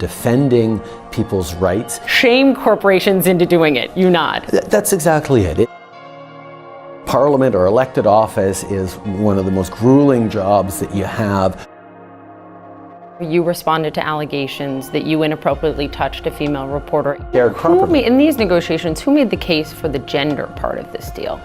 defending people's rights. Shame corporations into doing it, you nod. That's exactly it. Parliament or elected office is one of the most grueling jobs that you have. You responded to allegations that you inappropriately touched a female reporter. In these negotiations, who made the case for the gender part of this deal?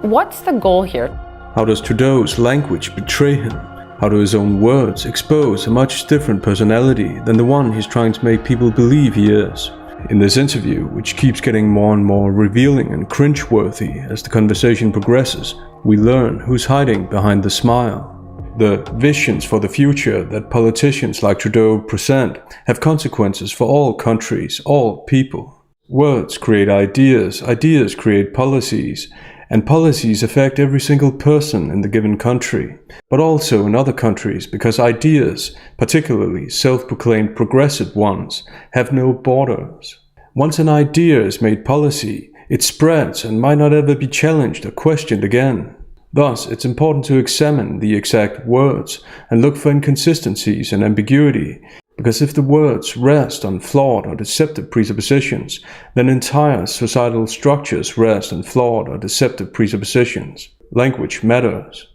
What's the goal here? How does Trudeau's language betray him? How do his own words expose a much different personality than the one he's trying to make people believe he is? In this interview, which keeps getting more and more revealing and cringe-worthy as the conversation progresses, we learn who's hiding behind the smile. The visions for the future that politicians like Trudeau present have consequences for all countries, all people. Words create ideas, ideas create policies, and policies affect every single person in the given country, but also in other countries, because ideas, particularly self-proclaimed progressive ones, have no borders. Once an idea is made policy, it spreads and might not ever be challenged or questioned again. Thus, it's important to examine the exact words and look for inconsistencies and ambiguity, because if the words rest on flawed or deceptive presuppositions, then entire societal structures rest on flawed or deceptive presuppositions. Language matters.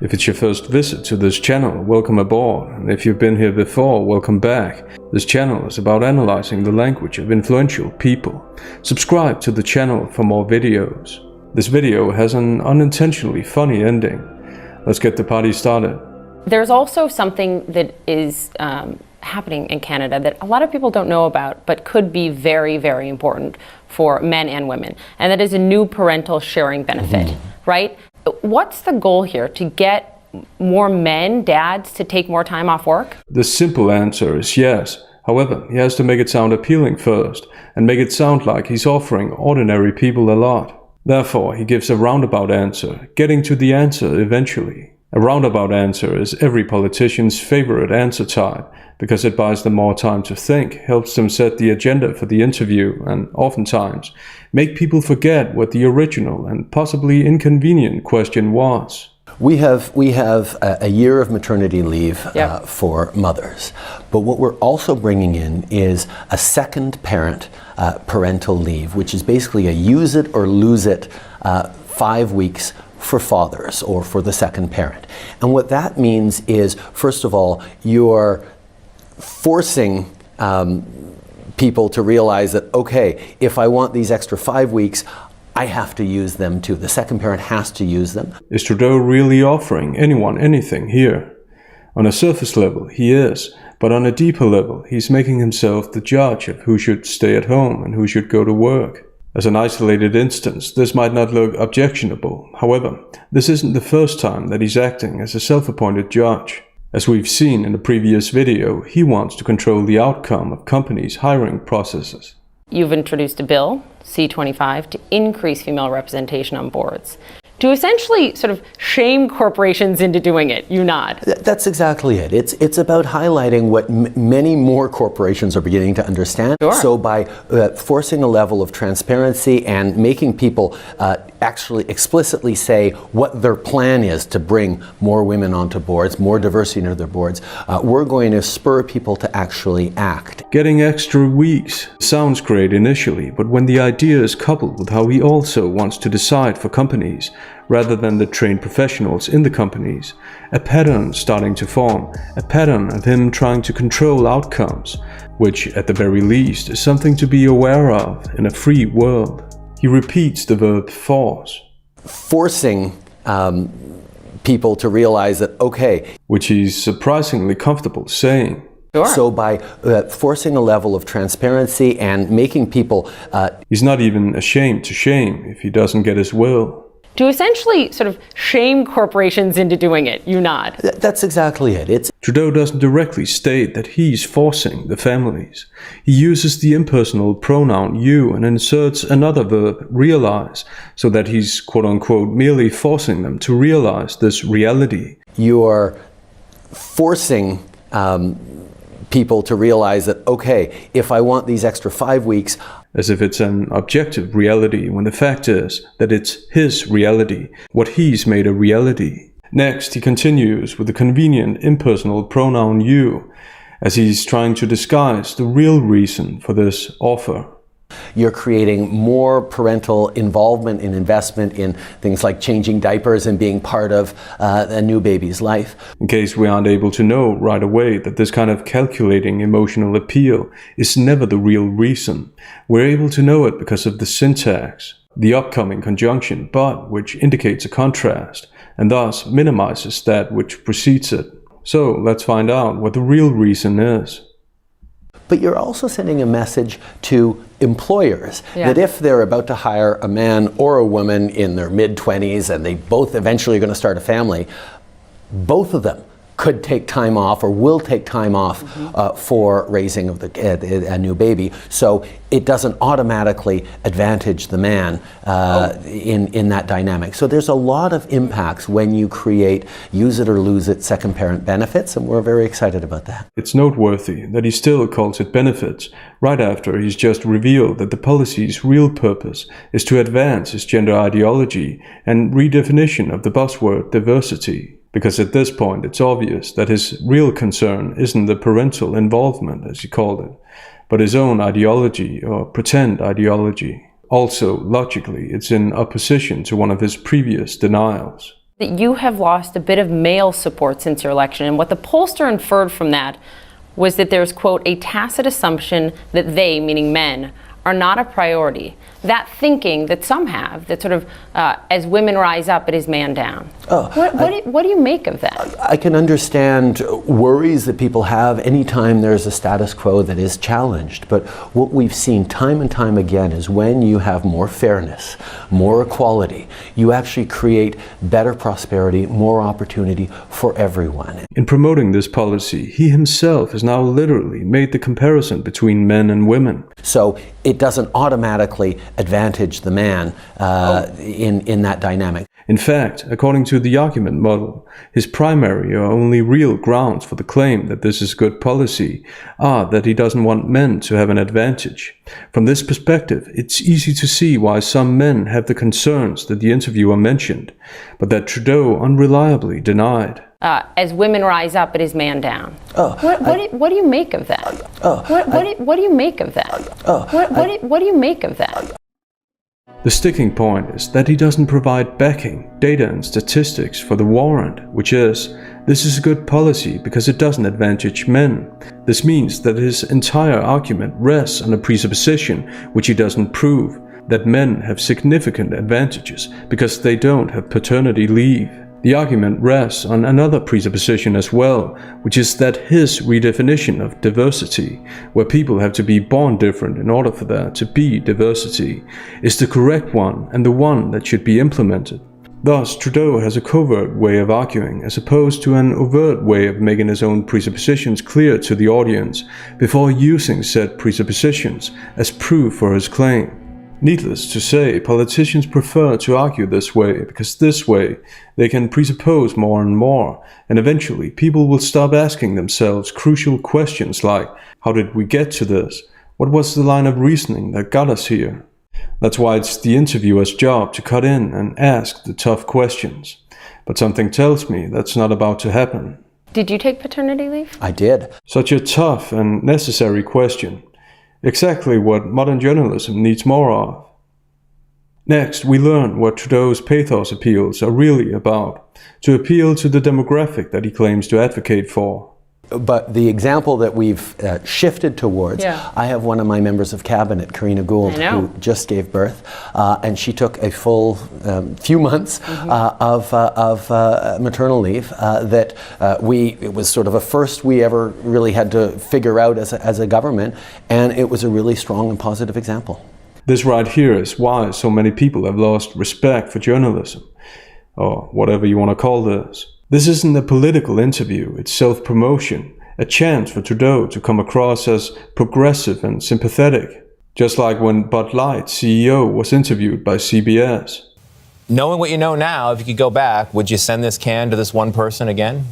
If it's your first visit to this channel, welcome aboard, and if you've been here before, welcome back. This channel is about analyzing the language of influential people. Subscribe to the channel for more videos. This video has an unintentionally funny ending. Let's get the party started. There's also something that is happening in Canada that a lot of people don't know about, but could be very, very important for men and women. And that is a new parental sharing benefit, right? What's the goal here? To get more men, dads, to take more time off work? The simple answer is yes. However, he has to make it sound appealing first, and make it sound like he's offering ordinary people a lot. Therefore, he gives a roundabout answer, getting to the answer eventually. A roundabout answer is every politician's favorite answer type, because it buys them more time to think, helps them set the agenda for the interview, and oftentimes make people forget what the original and possibly inconvenient question was. We have a year of maternity leave for mothers, but what we're also bringing in is a second parent parental leave, which is basically a use it or lose it 5 weeks for fathers or for the second parent. And what that means is, first of all, you're forcing people to realize that, okay, if I want these extra 5 weeks, I have to use them too. The second parent has to use them. Is Trudeau really offering anyone anything here? On a surface level, he is, but on a deeper level, he's making himself the judge of who should stay at home and who should go to work. As an isolated instance, this might not look objectionable. However, this isn't the first time that he's acting as a self-appointed judge. As we've seen in the previous video, he wants to control the outcome of companies' hiring processes. You've introduced a bill, C-25, to increase female representation on boards, to essentially sort of shame corporations into doing it. You nod. That's exactly it. It's about highlighting what many more corporations are beginning to understand. Sure. So by forcing a level of transparency and making people actually explicitly say what their plan is to bring more women onto boards, more diversity into their boards, we're going to spur people to actually act. Getting extra weeks sounds great initially, but when the idea is coupled with how he also wants to decide for companies, rather than the trained professionals in the companies, a pattern starting to form, a pattern of him trying to control outcomes, which at the very least is something to be aware of in a free world. He repeats the verb force. Forcing people to realize that, okay, which he's surprisingly comfortable saying. Sure. So by forcing a level of transparency and making people... he's not even ashamed to shame if he doesn't get his will. To essentially sort of shame corporations into doing it. You nod. That's exactly it. Trudeau doesn't directly state that he's forcing the families. He uses the impersonal pronoun you and inserts another verb, realize, so that he's quote-unquote merely forcing them to realize this reality. You're forcing people to realize that, okay, if I want these extra 5 weeks... As if it's an objective reality, when the fact is that it's his reality, what he's made a reality. Next, he continues with the convenient impersonal pronoun you, as he's trying to disguise the real reason for this offer. You're creating more parental involvement and investment in things like changing diapers and being part of a new baby's life. In case we aren't able to know right away that this kind of calculating emotional appeal is never the real reason, we're able to know it because of the syntax, the upcoming conjunction but, which indicates a contrast, and thus minimizes that which precedes it. So let's find out what the real reason is. But you're also sending a message to employers that if they're about to hire a man or a woman in their mid-20s and they both eventually are going to start a family, both of them could take time off or will take time off for raising of a new baby. So it doesn't automatically advantage the man in that dynamic. So there's a lot of impacts when you create use it or lose it second parent benefits, and we're very excited about that. It's noteworthy that he still calls it benefits right after he's just revealed that the policy's real purpose is to advance his gender ideology and redefinition of the buzzword diversity. Because at this point it's obvious that his real concern isn't the parental involvement, as he called it, but his own ideology or pretend ideology. Also, logically, it's in opposition to one of his previous denials. That you have lost a bit of male support since your election, and what the pollster inferred from that was that there's, quote, a tacit assumption that they, meaning men, are not a priority. That thinking that some have, that sort of, as women rise up, it is man down. What do you make of that? I can understand worries that people have anytime there's a status quo that is challenged, but what we've seen time and time again is when you have more fairness, more equality, you actually create better prosperity, more opportunity for everyone. In promoting this policy, he himself has now literally made the comparison between men and women. So it doesn't automatically advantage the man in that dynamic. In fact, according to the argument model, his primary or only real grounds for the claim that this is good policy are that he doesn't want men to have an advantage. From this perspective, it's easy to see why some men have the concerns that the interviewer mentioned, but that Trudeau unreliably denied. As women rise up, it is man down. What do you make of that? What do you make of that? What do you make of that? The sticking point is that he doesn't provide backing, data and statistics for the warrant, which is, this is a good policy because it doesn't advantage men. This means that his entire argument rests on a presupposition, which he doesn't prove, that men have significant advantages because they don't have paternity leave. The argument rests on another presupposition as well, which is that his redefinition of diversity, where people have to be born different in order for there to be diversity, is the correct one and the one that should be implemented. Thus, Trudeau has a covert way of arguing as opposed to an overt way of making his own presuppositions clear to the audience before using said presuppositions as proof for his claim. Needless to say, politicians prefer to argue this way because this way they can presuppose more and more, and eventually people will stop asking themselves crucial questions like, how did we get to this? What was the line of reasoning that got us here? That's why it's the interviewer's job to cut in and ask the tough questions. But something tells me that's not about to happen. Did you take paternity leave? I did. Such a tough and necessary question. Exactly what modern journalism needs more of. Next, we learn what Trudeau's pathos appeals are really about, to appeal to the demographic that he claims to advocate for. But the example that we've shifted towards, I have one of my members of cabinet, Karina Gould, who just gave birth, and she took a full few months of maternal leave that it was sort of a first we ever really had to figure out as a government, and it was a really strong and positive example. This right here is why so many people have lost respect for journalism, or whatever you want to call this. This isn't a political interview, it's self-promotion, a chance for Trudeau to come across as progressive and sympathetic, just like when Bud Light's CEO was interviewed by CBS. Knowing what you know now, if you could go back, would you send this can to this one person again?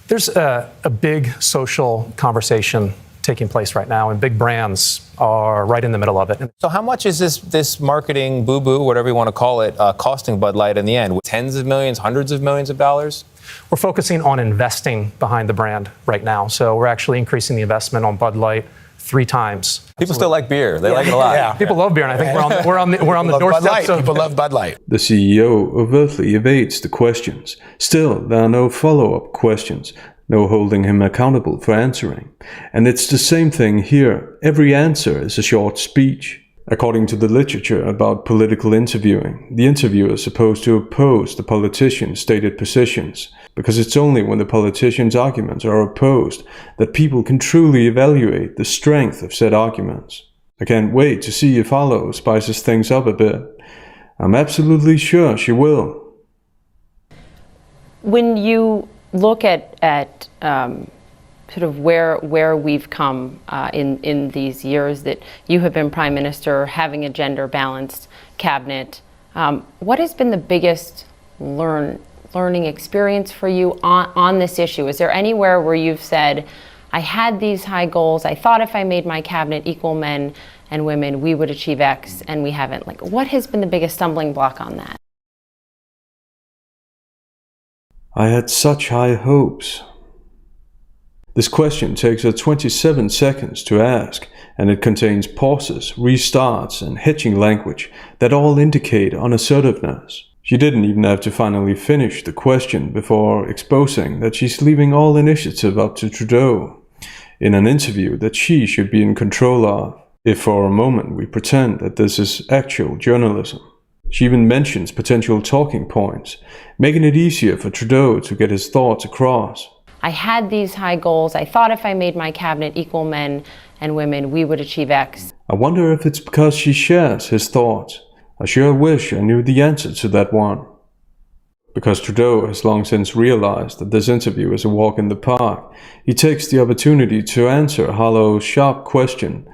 There's a big social conversation taking place right now, and big brands are right in the middle of it. So how much is this marketing boo-boo, whatever you want to call it, costing Bud Light in the end? Tens of millions, hundreds of millions of dollars? We're focusing on investing behind the brand right now. So we're actually increasing the investment on Bud Light 3 times. People still like beer. They like it a lot. Yeah. People love beer, and I think we're on the doorstep. People love Bud Light. The CEO overtly evades the questions. Still, there are no follow-up questions, no holding him accountable for answering. And it's the same thing here. Every answer is a short speech. According to the literature about political interviewing, the interviewer is supposed to oppose the politician's stated positions, because it's only when the politician's arguments are opposed that people can truly evaluate the strength of said arguments. I can't wait to see if Harlow spices things up a bit. I'm absolutely sure she will. When you look at sort of where we've come in these years that you have been Prime Minister, having a gender-balanced cabinet, what has been the biggest learning experience for you on this issue? Is there anywhere where you've said, I had these high goals, I thought if I made my cabinet equal men and women, we would achieve X, and we haven't? Like, what has been the biggest stumbling block on that? I had such high hopes. This question takes her 27 seconds to ask, and it contains pauses, restarts, and hitching language that all indicate unassertiveness. She didn't even have to finally finish the question before exposing that she's leaving all initiative up to Trudeau in an interview that she should be in control of, if for a moment we pretend that this is actual journalism. She even mentions potential talking points, making it easier for Trudeau to get his thoughts across. I had these high goals. I thought if I made my cabinet equal men and women, we would achieve X. I wonder if it's because she shares his thoughts. I sure wish I knew the answer to that one. Because Trudeau has long since realized that this interview is a walk in the park, he takes the opportunity to answer Harlow's sharp question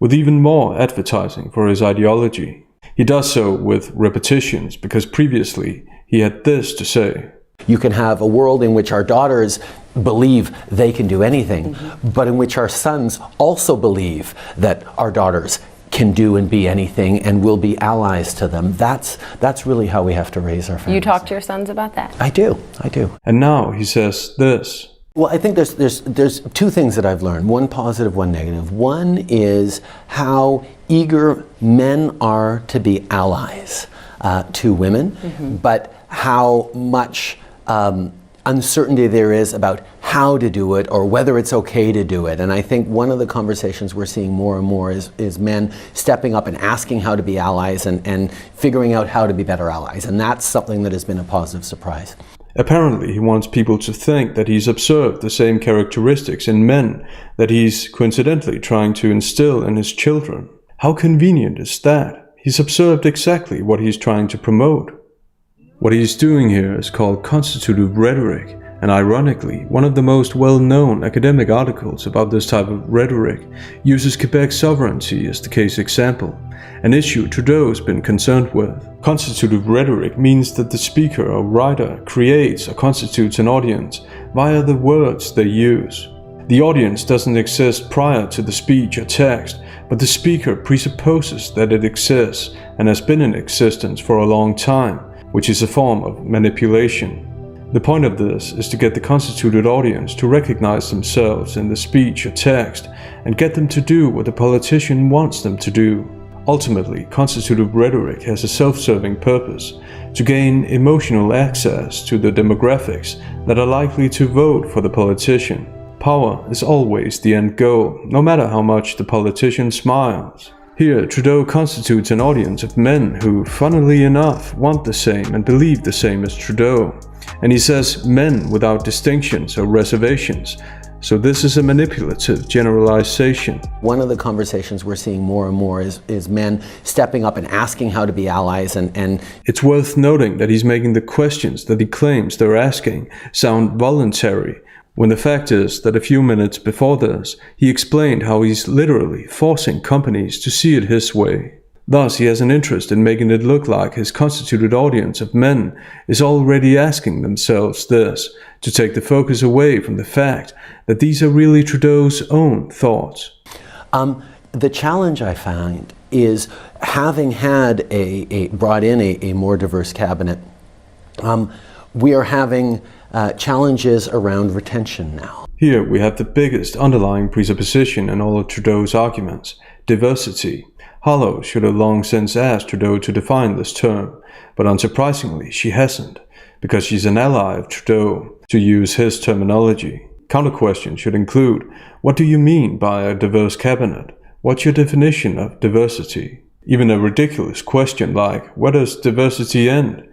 with even more advertising for his ideology. He does so with repetitions because previously he had this to say. You can have a world in which our daughters believe they can do anything, but in which our sons also believe that our daughters can do and be anything and will be allies to them. That's really how we have to raise our families. You talk to your sons about that? I do. And now he says this. Well, I think there's 2 things that I've learned, one positive, one negative. One is how eager men are to be allies to women, but how much uncertainty there is about how to do it or whether it's okay to do it. And I think one of the conversations we're seeing more and more is men stepping up and asking how to be allies and figuring out how to be better allies. And that's something that has been a positive surprise. Apparently, he wants people to think that he's observed the same characteristics in men that he's coincidentally trying to instill in his children. How convenient is that? He's observed exactly what he's trying to promote. What he's doing here is called constitutive rhetoric, and ironically, one of the most well-known academic articles about this type of rhetoric uses Quebec's sovereignty as the case example, an issue Trudeau has been concerned with. Constitutive rhetoric means that the speaker or writer creates or constitutes an audience via the words they use. The audience doesn't exist prior to the speech or text, but the speaker presupposes that it exists and has been in existence for a long time, which is a form of manipulation. The point of this is to get the constituted audience to recognize themselves in the speech or text and get them to do what the politician wants them to do. Ultimately, constitutive rhetoric has a self-serving purpose, to gain emotional access to the demographics that are likely to vote for the politician. Power is always the end goal, no matter how much the politician smiles. Here, Trudeau constitutes an audience of men who, funnily enough, want the same and believe the same as Trudeau. And he says men without distinctions or reservations. So this is a manipulative generalization. One of the conversations we're seeing more and more is men stepping up and asking how to be allies and It's worth noting that he's making the questions that he claims they're asking sound voluntary, when the fact is that a few minutes before this, he explained how he's literally forcing companies to see it his way. Thus, he has an interest in making it look like his constituted audience of men is already asking themselves this, to take the focus away from the fact that these are really Trudeau's own thoughts. The challenge I find is having had brought in a more diverse cabinet, we are having challenges around retention now. Here we have the biggest underlying presupposition in all of Trudeau's arguments: diversity. Hollow should have long since asked Trudeau to define this term, but unsurprisingly she hasn't, because she's an ally of Trudeau, to use his terminology. Counter-question should include: what do you mean by a diverse cabinet? What's your definition of diversity? Even a ridiculous question like, where does diversity end?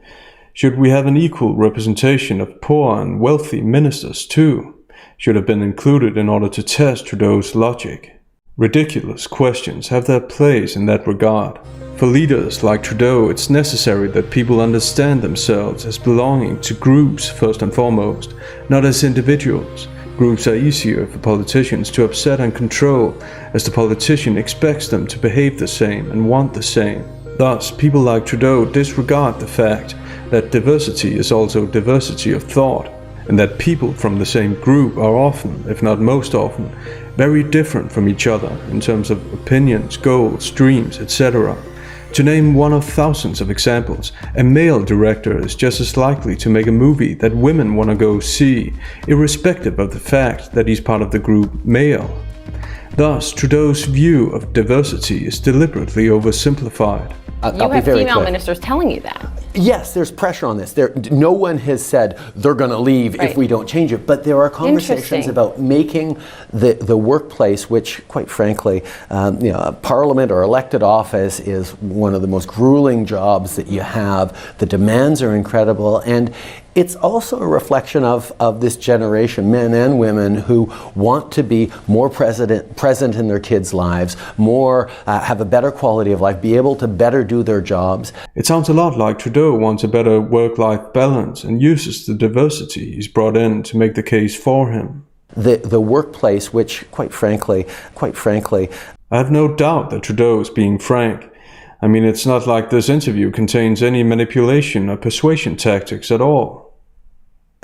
Should we have an equal representation of poor and wealthy ministers too? Should have been included in order to test Trudeau's logic. Ridiculous questions have their place in that regard. For leaders like Trudeau, it's necessary that people understand themselves as belonging to groups first and foremost, not as individuals. Groups are easier for politicians to upset and control, as the politician expects them to behave the same and want the same. Thus, people like Trudeau disregard the fact that diversity is also diversity of thought, and that people from the same group are often, if not most often, very different from each other in terms of opinions, goals, dreams, etc. To name one of thousands of examples, a male director is just as likely to make a movie that women want to go see, irrespective of the fact that he's part of the group male. Thus, Trudeau's view of diversity is deliberately oversimplified. You have female ministers telling you that. Yes, there's pressure on this. No one has said they're going to leave if we don't change it. But there are conversations about making the workplace, which, quite frankly, Parliament or elected office is one of the most grueling jobs that you have. The demands are incredible, and it's also a reflection of this generation, men and women, who want to be more present in their kids' lives, more have a better quality of life, be able to better do their jobs. It sounds a lot like Trudeau wants a better work-life balance and uses the diversity he's brought in to make the case for him. The workplace, which, quite frankly, I have no doubt that Trudeau is being frank. I mean, it's not like this interview contains any manipulation or persuasion tactics at all.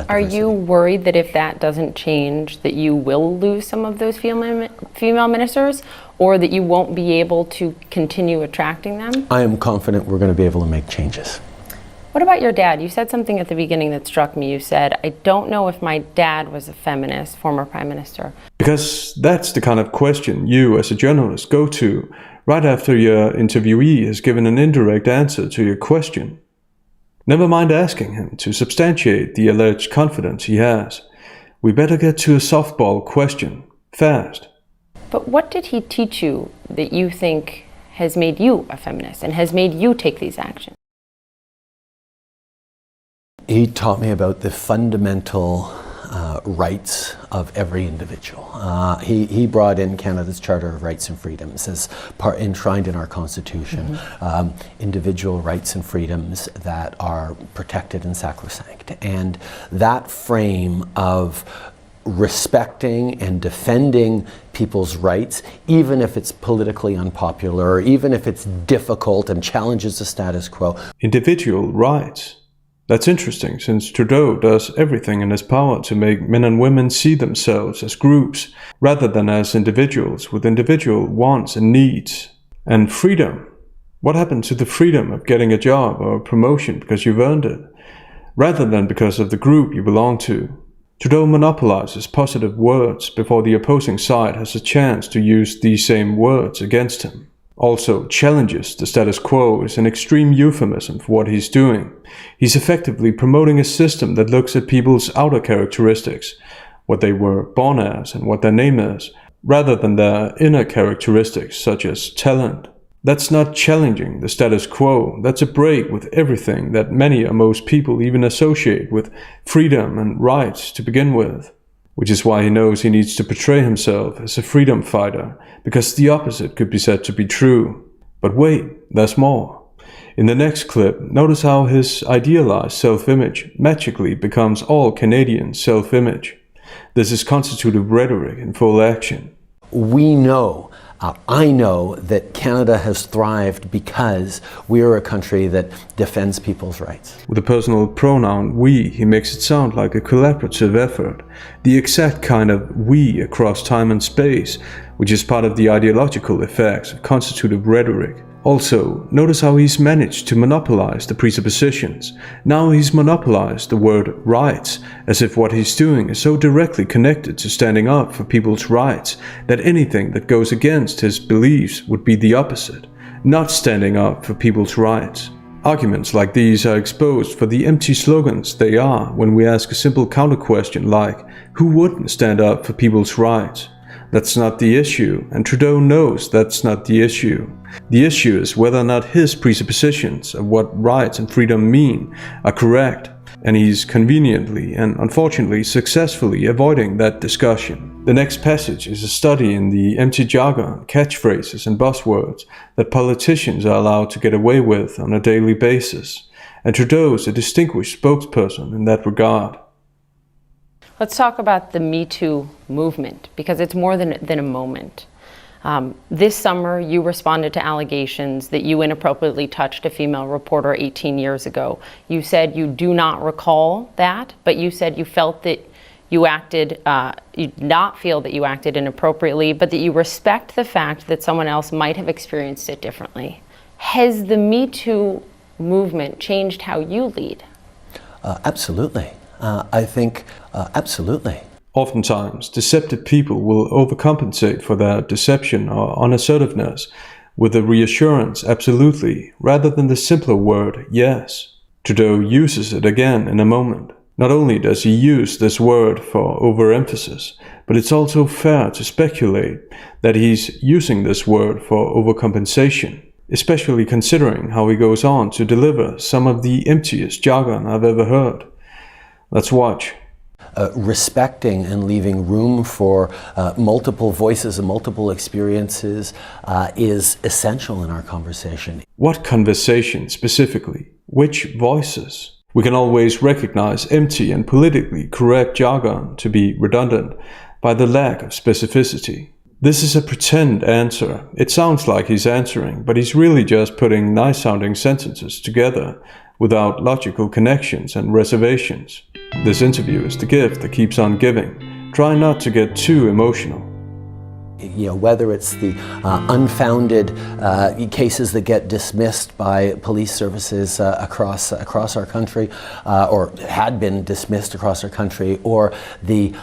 Are you worried that if that doesn't change, that you will lose some of those female ministers, or that you won't be able to continue attracting them? I am confident we're going to be able to make changes. What about your dad? You said something at the beginning that struck me. You said, I don't know if my dad was a feminist, former prime minister. Because that's the kind of question you, as a journalist, go to right after your interviewee has given an indirect answer to your question. Never mind asking him to substantiate the alleged confidence he has. We better get to a softball question, fast. But what did he teach you that you think has made you a feminist and has made you take these actions? He taught me about the fundamental rights of every individual. He brought in Canada's Charter of Rights and Freedoms as enshrined in our Constitution, individual rights and freedoms that are protected and sacrosanct. And that frame of respecting and defending people's rights, even if it's politically unpopular, or even if it's difficult and challenges the status quo. Individual rights. That's interesting, since Trudeau does everything in his power to make men and women see themselves as groups, rather than as individuals with individual wants and needs. And freedom. What happened to the freedom of getting a job or a promotion because you've earned it, rather than because of the group you belong to? Trudeau monopolizes positive words before the opposing side has a chance to use these same words against him. Also challenges the status quo is an extreme euphemism for what he's doing. He's effectively promoting a system that looks at people's outer characteristics, what they were born as and what their name is, rather than their inner characteristics such as talent. That's not challenging the status quo, that's a break with everything that many or most people even associate with freedom and rights to begin with. Which is why he knows he needs to portray himself as a freedom fighter, because the opposite could be said to be true. But wait, there's more. In the next clip, notice how his idealized self-image magically becomes all Canadian self-image. This is constitutive rhetoric in full action. We know, I know that Canada has thrived because we are a country that defends people's rights. With the personal pronoun we, he makes it sound like a collaborative effort, the exact kind of we across time and space, which is part of the ideological effects of constitutive rhetoric. Also, notice how he's managed to monopolize the presuppositions. Now he's monopolized the word rights, as if what he's doing is so directly connected to standing up for people's rights that anything that goes against his beliefs would be the opposite, not standing up for people's rights. Arguments like these are exposed for the empty slogans they are when we ask a simple counter question like, who wouldn't stand up for people's rights? That's not the issue, and Trudeau knows that's not the issue. The issue is whether or not his presuppositions of what rights and freedom mean are correct, and he's conveniently and unfortunately successfully avoiding that discussion. The next passage is a study in the empty jargon, catchphrases and buzzwords that politicians are allowed to get away with on a daily basis, and Trudeau is a distinguished spokesperson in that regard. Let's talk about the Me Too movement, because it's more than a moment. This summer, you responded to allegations that you inappropriately touched a female reporter 18 years ago. You said you do not recall that, but you said you felt that you acted, you did not feel that you acted inappropriately, but that you respect the fact that someone else might have experienced it differently. Has the Me Too movement changed how you lead? Absolutely. I think, absolutely. Oftentimes, deceptive people will overcompensate for their deception or unassertiveness with a reassurance absolutely, rather than the simpler word yes. Trudeau uses it again in a moment. Not only does he use this word for overemphasis, but it's also fair to speculate that he's using this word for overcompensation, especially considering how he goes on to deliver some of the emptiest jargon I've ever heard. Let's watch. Respecting and leaving room for multiple voices and multiple experiences is essential in our conversation. What conversation specifically? Which voices? We can always recognize empty and politically correct jargon to be redundant by the lack of specificity. This is a pretend answer. It sounds like he's answering, but he's really just putting nice-sounding sentences together without logical connections and reservations. This interview is the gift that keeps on giving. Try not to get too emotional. You know, whether it's the unfounded cases that get dismissed by police services across our country, or had been dismissed across our country, or the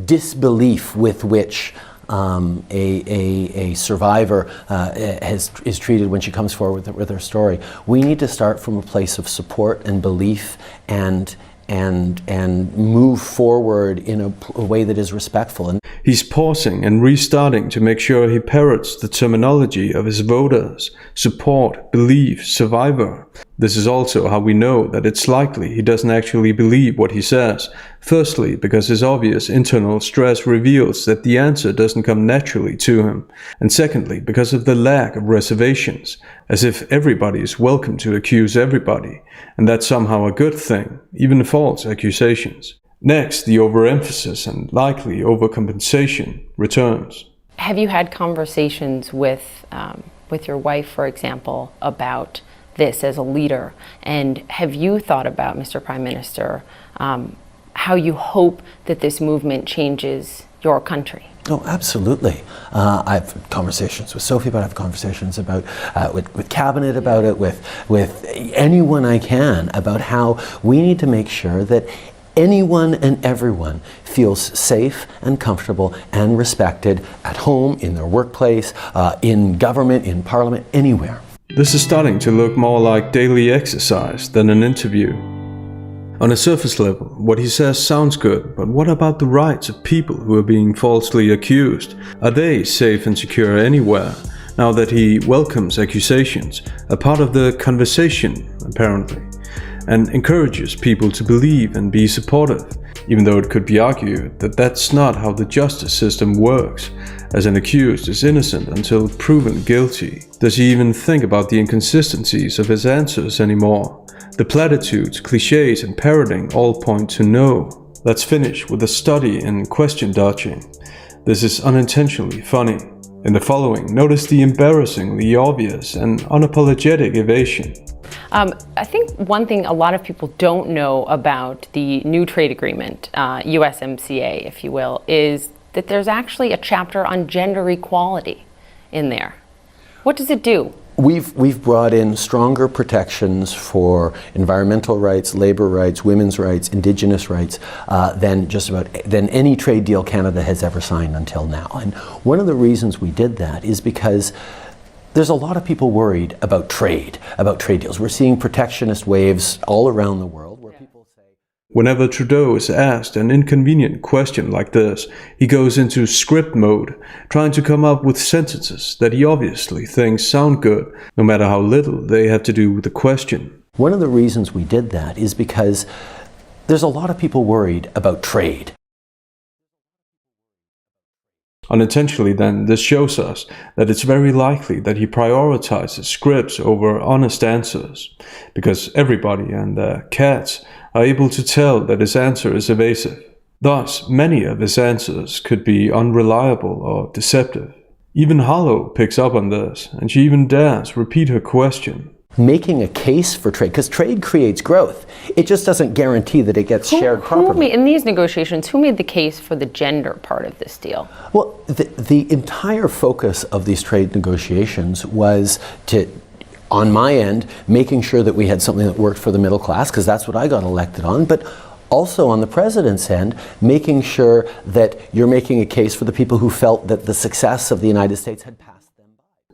disbelief with which a survivor is treated when she comes forward with her story. We need to start from a place of support and belief and move forward in a way that is respectful. And he's pausing and restarting to make sure he parrots the terminology of his voters: support, believe, survivor. This is also how we know that it's likely he doesn't actually believe what he says. Firstly, because his obvious internal stress reveals that the answer doesn't come naturally to him. And secondly, because of the lack of reservations, as if everybody is welcome to accuse everybody, and that's somehow a good thing, even false accusations. Next, the overemphasis and likely overcompensation returns. Have you had conversations with your wife, for example, about this as a leader? And have you thought about, Mr. Prime Minister, how you hope that this movement changes your country? Oh, absolutely. I've conversations with Sophie about it. I have conversations about with Cabinet about it, with anyone I can, about how we need to make sure that anyone and everyone feels safe and comfortable and respected at home, in their workplace, in government, in parliament, anywhere. This is starting to look more like daily exercise than an interview. On a surface level, what he says sounds good, but what about the rights of people who are being falsely accused? Are they safe and secure anywhere? Now that he welcomes accusations, a part of the conversation, apparently, and encourages people to believe and be supportive, even though it could be argued that that's not how the justice system works, as an accused is innocent until proven guilty. Does he even think about the inconsistencies of his answers anymore? The platitudes, cliches, and parroting all point to no. Let's finish with a study in question dodging. This is unintentionally funny. In the following, notice the embarrassingly obvious and unapologetic evasion. I think one thing a lot of people don't know about the new trade agreement, USMCA, if you will, is that there's actually a chapter on gender equality in there. What does it do? We've brought in stronger protections for environmental rights, labor rights, women's rights, indigenous rights than any trade deal Canada has ever signed until now. And one of the reasons we did that is because there's a lot of people worried about trade deals. We're seeing protectionist waves all around the world where people say, whenever Trudeau is asked an inconvenient question like this, he goes into script mode, trying to come up with sentences that he obviously thinks sound good, no matter how little they have to do with the question. One of the reasons we did that is because there's a lot of people worried about trade. Unintentionally then, this shows us that it's very likely that he prioritizes scripts over honest answers, because everybody and their cats are able to tell that his answer is evasive. Thus, many of his answers could be unreliable or deceptive. Even Hollow picks up on this, and she even dares repeat her question. Making a case for trade, because trade creates growth. It just doesn't guarantee that it gets shared properly. In these negotiations, who made the case for the gender part of this deal? Well, the entire focus of these trade negotiations was to, on my end, making sure that we had something that worked for the middle class, because that's what I got elected on, but also on the president's end, making sure that you're making a case for the people who felt that the success of the United States had passed.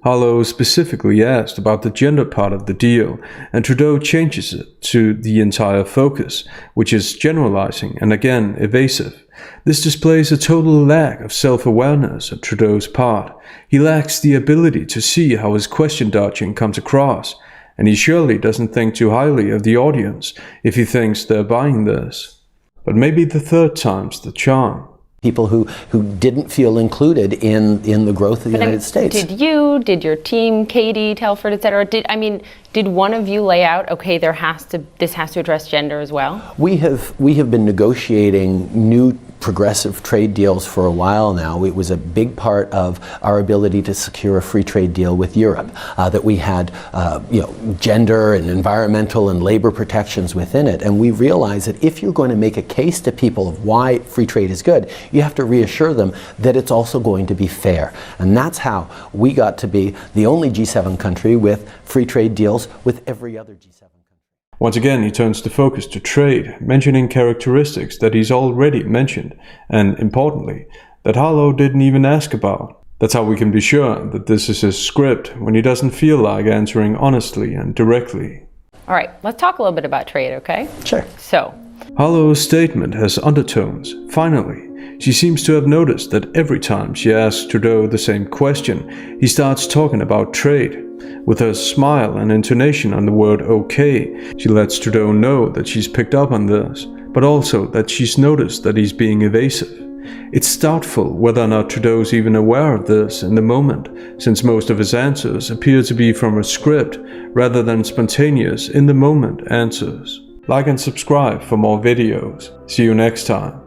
Hollow specifically asked about the gender part of the deal, and Trudeau changes it to the entire focus, which is generalizing and again evasive. This displays a total lack of self-awareness on Trudeau's part. He lacks the ability to see how his question dodging comes across, and he surely doesn't think too highly of the audience if he thinks they're buying this. But maybe the third time's the charm. People who didn't feel included in the growth of the United States. Did your team, Katie, Telford, et cetera, did one of you lay out, okay, this has to address gender as well? We have been negotiating new progressive trade deals for a while now. It was a big part of our ability to secure a free trade deal with Europe, that we had gender and environmental and labor protections within it. And we realized that if you're going to make a case to people of why free trade is good, you have to reassure them that it's also going to be fair. And that's how we got to be the only G7 country with free trade deals with every other G7 country. Once again, he turns the focus to trade, mentioning characteristics that he's already mentioned, and importantly, that Hollow didn't even ask about. That's how we can be sure that this is his script when he doesn't feel like answering honestly and directly. All right, let's talk a little bit about trade, okay? Sure. So, Hollow's statement has undertones. Finally, she seems to have noticed that every time she asks Trudeau the same question, he starts talking about trade. With her smile and intonation on the word okay, she lets Trudeau know that she's picked up on this, but also that she's noticed that he's being evasive. It's doubtful whether or not Trudeau's even aware of this in the moment, since most of his answers appear to be from a script rather than spontaneous in-the-moment answers. Like and subscribe for more videos. See you next time.